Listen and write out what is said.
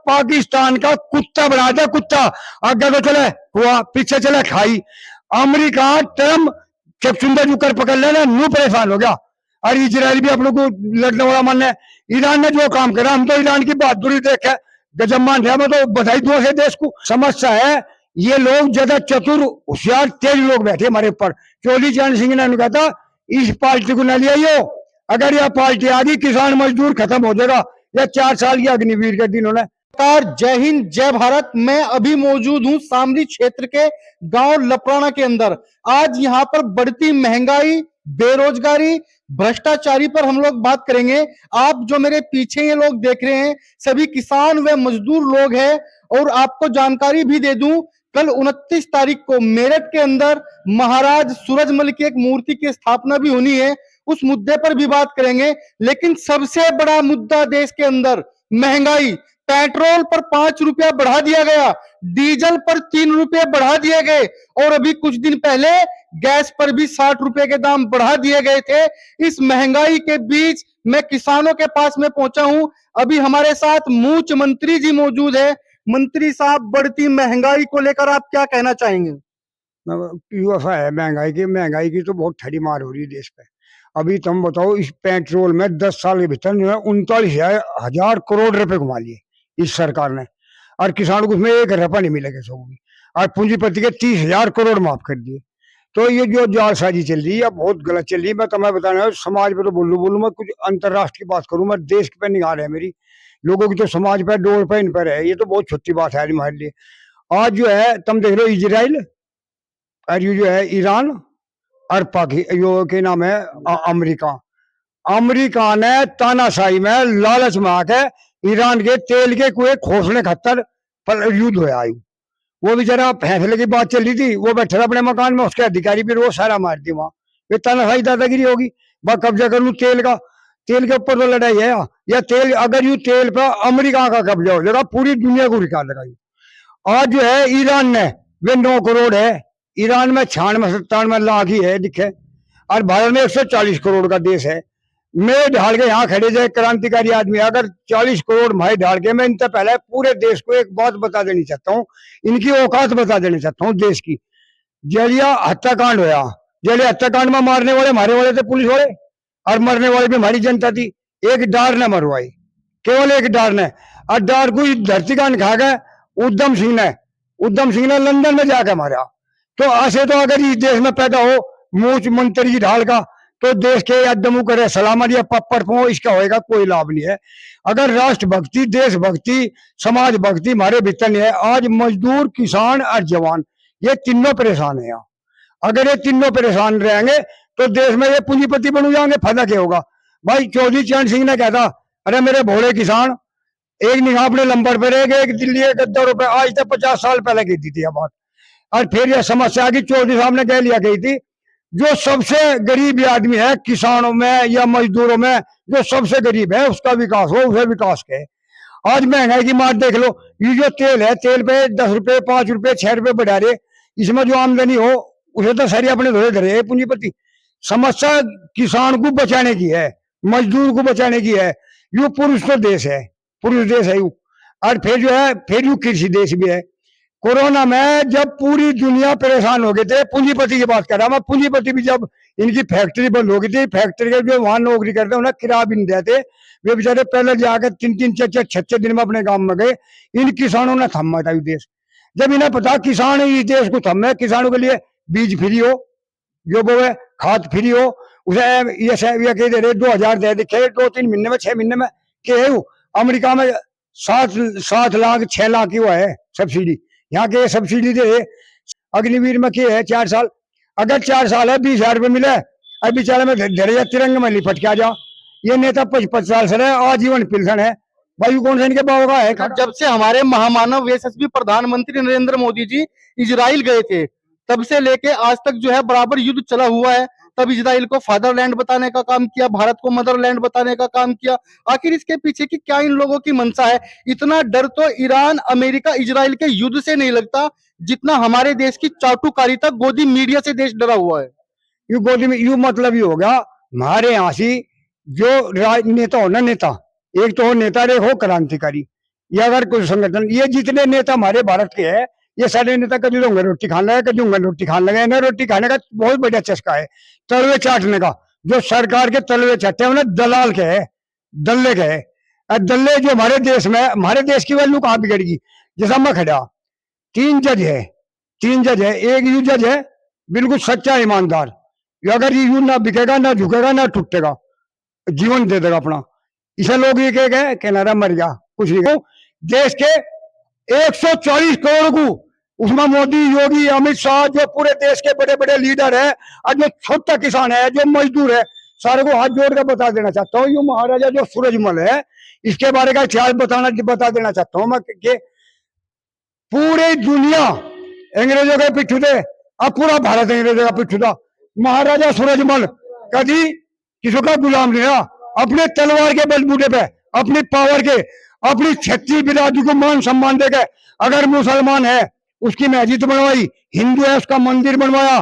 पाकिस्तान का कुत्ता बना दिया, कुत्ता। आगे तो चले हुआ, पीछे चले खाई। अमेरिका ट्रम्प चुंदे जुकर पकड़ लेना, नू परेशान हो गया। और इजराइल भी अपनों को लड़ने वाला मन है। ईरान ने जो काम करा, हम तो ईरान की बहादुरी देखे गजब मान रहे, मैं तो बधाई दूं से देश को। समस्या है ये लोग ज्यादा चतुर होशियार तेज लोग बैठे हमारे ऊपर। चौधरी चरण सिंह ने कहा था इस पार्टी को न लिया, अगर यह पार्टी आ गई किसान मजदूर खत्म हो जाएगा। यह 4 साल की अग्निवीर के दिनों ने। जय हिंद जय भारत। मैं अभी मौजूद हूं शामली क्षेत्र के गांव लपराना के अंदर। आज यहां पर बढ़ती महंगाई, बेरोजगारी, भ्रष्टाचारी पर हम लोग बात करेंगे। आप जो मेरे पीछे ये लोग देख रहे हैं सभी किसान व मजदूर लोग हैं। और आपको जानकारी भी दे दूं, कल 29 तारीख को मेरठ के अंदर महाराज सूरजमल की एक मूर्ति की स्थापना भी होनी है, उस मुद्दे पर भी बात करेंगे। लेकिन सबसे बड़ा मुद्दा देश के अंदर महंगाई। पेट्रोल पर 5 रुपया बढ़ा दिया गया, डीजल पर 3 रुपये बढ़ा दिए गए और अभी कुछ दिन पहले गैस पर भी 60 रुपए के दाम बढ़ा दिए गए थे। इस महंगाई के बीच मैं किसानों के पास में पहुंचा हूं। अभी हमारे साथ मूंछ मंत्री जी मौजूद है। मंत्री साहब, बढ़ती महंगाई को लेकर आप क्या कहना चाहेंगे? यूएफा है महंगाई की तो बहुत ठड़ी मार हो रही है देश पे। अभी तुम बताओ, इस पेट्रोल में 10 साल के भीतर 39,000 करोड़ रुपए घुमा लिए इस सरकार ने, और किसान को उसमें 1 रुपया नहीं मिलेगा सब भी। और पूंजीपति के 30,000 करोड़ माफ कर दिए। तो ये जो जालसाजी चल रही है बहुत गलत चल रही है। मैं तुम्हें बताना समाज पे तो बोलूं मैं कुछ अंतरराष्ट्रीय की बात करूं, मैं देश पे निगाह है मेरी। लोगों की तो समाज पे डोर पे इन पर है, ये तो बहुत छोटी बात है हमारे लिए। आज जो है तुम देख लो इजराइल और ये जो है ईरान और यो के नाम है अमेरिका। अमेरिका ने तानाशाही में लालच में आके ईरान के तेल के कुएं खोसने खातर युद्ध हो आयु। वो बेचारा फैसले की बात चल रही थी, वो बैठे अपने मकान में, उसके अधिकारी भी रोज सारा मार दी वहां। ये तानाशाही दादागिरी होगी, वह कब्जा कर लू तेल का। तेल के ऊपर तो लड़ाई है या तेल, अगर यू तेल पर अमेरिका का कब्जा हो जाएगा पूरी दुनिया को रिकार्ड लगाई। आज जो है ईरान ने, वे 9 करोड़ है, ईरान में 96-97 लाख ही है दिखे, और भारत में 140 करोड़ का देश है। मैं ढाल के यहाँ खड़े जाए क्रांतिकारी आदमी, अगर 40 करोड़ भाई ढाल के, मैं इनसे पहले पूरे देश को एक बात बता देनी चाहता हूँ, इनकी औकात बता देनी चाहता हूँ देश की। जलिया हत्याकांड होया, जलिया हत्याकांड में मारने वाले हमारे वाले थे पुलिस वाले, और मरने वाले भी हमारी जनता थी। एक डार ने मरवाई, केवल एक डार ने, और डार को धरती कान खा गए उद्धम सिंह ने लंदन में जाकर मारा। तो ऐसे तो अगर इस देश में पैदा हो मूछ मंत्री की ढाल का, तो देश के या दमू करे सलामत या पप्पर पो, इसका होएगा कोई लाभ नहीं है। अगर राष्ट्रभक्ति, देशभक्ति, समाज भक्ति हमारे भीतर नहीं है, आज मजदूर, किसान और जवान ये तीनों परेशान है। अगर ये तीनों परेशान रहेंगे तो देश में ये पूंजीपति बन जाएंगे, फायदा क्या होगा भाई? चौधरी चरण सिंह ने कहता, अरे मेरे भोले किसान, एक निगाह अपने लंबर पर रहेगा, एक दिल्ली 1 रुपए, आज तक 50 साल पहले की थी बात। और फिर यह समस्या की चौधरी साहब ने कह लिया गई थी, जो सबसे गरीब आदमी है किसानों में या मजदूरों में, जो सबसे गरीब है उसका विकास हो, उसे विकास कहे। आज महंगाई की मार देख लो, ये जो तेल है, तेल पे 10 रुपए, 5 रुपए, 6 रुपए बढ़ा रहे, इसमें जो आमदनी हो उसे तो सारी अपने धोए धरे पूंजीपति। समस्या किसान को बचाने की है, मजदूर को बचाने की है। यू पुरुष तो देश है, पुरुष देश है यू। और फिर जो है फिर यू कृषि देश भी है। कोरोना में जब पूरी दुनिया परेशान हो गए थे, पूंजीपति की बात कर रहा मैं, पूंजीपति भी जब इनकी फैक्ट्री बंद हो गई थी, फैक्ट्री के जो वहां नौकरी करते उन्हें किराया भी नहीं देते, वे बेचारे पहले जाकर 3-3, 4-4, 6-6 दिन में अपने गांव में गए। इन किसानों ने थमा था देश। जब इन्हें पता किसान इस देश को थमे, किसानों के लिए बीज फ्री हो, जो वो है खाद फ्री हो, उसे ये कह दे रहे 2,000 दे दिखे 2-3 महीने में, 6 महीने में के। अमेरिका में 7 लाख 6 लाख की वो है सब्सिडी, यहाँ के सब्सिडी दे। अग्निवीर में क्या है 4 साल, अगर 4 साल है 20,000 रुपये मिले, अब बेचारे में धैर्य तिरंगे में लिपट के आ जाओ। ये नेता 55 साल से है, आजीवन पेंशन है भाई, कौन सा इनके बाबू का है? जब से हमारे महामानव यशस्वी प्रधानमंत्री नरेंद्र मोदी जी इजराइल गए थे, तब से लेके आज तक जो है बराबर युद्ध चला हुआ है। तब इजराइल को फादरलैंड बताने का काम किया, भारत को मदरलैंड बताने का काम किया। आखिर इसके पीछे की क्या इन लोगों की मंशा है? इतना डर तो ईरान, अमेरिका, इजराइल के युद्ध से नहीं लगता जितना हमारे देश की चाटुकारिता गोदी मीडिया से देश डरा हुआ है। यू गोदी में यू मतलब ये होगा, हमारे यहाँ से जो नेता हो ना, नेता एक तो हो नेता, एक हो क्रांतिकारी। या अगर कोई संगठन, ये जितने नेता हमारे भारत के हैं, ये सारे नेता कभी होंगे रोटी खाने लगे, कभी होंगे रोटी खाने लगे। इन्हें रोटी खाने का बहुत बढ़िया चस्का है, तलवे चाटने का। जो सरकार के तलवे चाटते हैं उन्हें दलाल के है, दल्ले के है। दल्ले जो हमारे देश में, हमारे देश की वैल्यू कहाँ बिगड़ेगी? जैसा मैं खड़ा, 3 जज है, एक यू जज है बिल्कुल सच्चा ईमानदार, अगर ये यूं ना बिकेगा, ना झुकेगा, ना टूटेगा, जीवन दे देगा अपना। इसे लोग ये कह गए कि नारा मर गया, कुछ नहीं। देश के 140 करोड़ को, उसमें मोदी, योगी, अमित शाह, जो पूरे देश के बड़े बड़े लीडर है, और जो छोटा किसान है, जो मजदूर है, सारे को हाथ जोड़ कर बता देना चाहता हूँ, ये महाराजा जो सूरजमल है, इसके बारे का इतिहास बता देना चाहता हूँ मैं कि पूरी दुनिया अंग्रेजों के पिछू थे, अब पूरा भारत अंग्रेजों का पिछू था। महाराजा सूरजमल कभी किसी का गुलाम नहीं रहा, अपने तलवार के बलबूते पे, अपनी पावर के, अपनी क्षत्रिय बिरादरी को मान सम्मान देकर, अगर मुसलमान है उसकी मस्जिद बनवाई, हिंदू है उसका मंदिर बनवाया,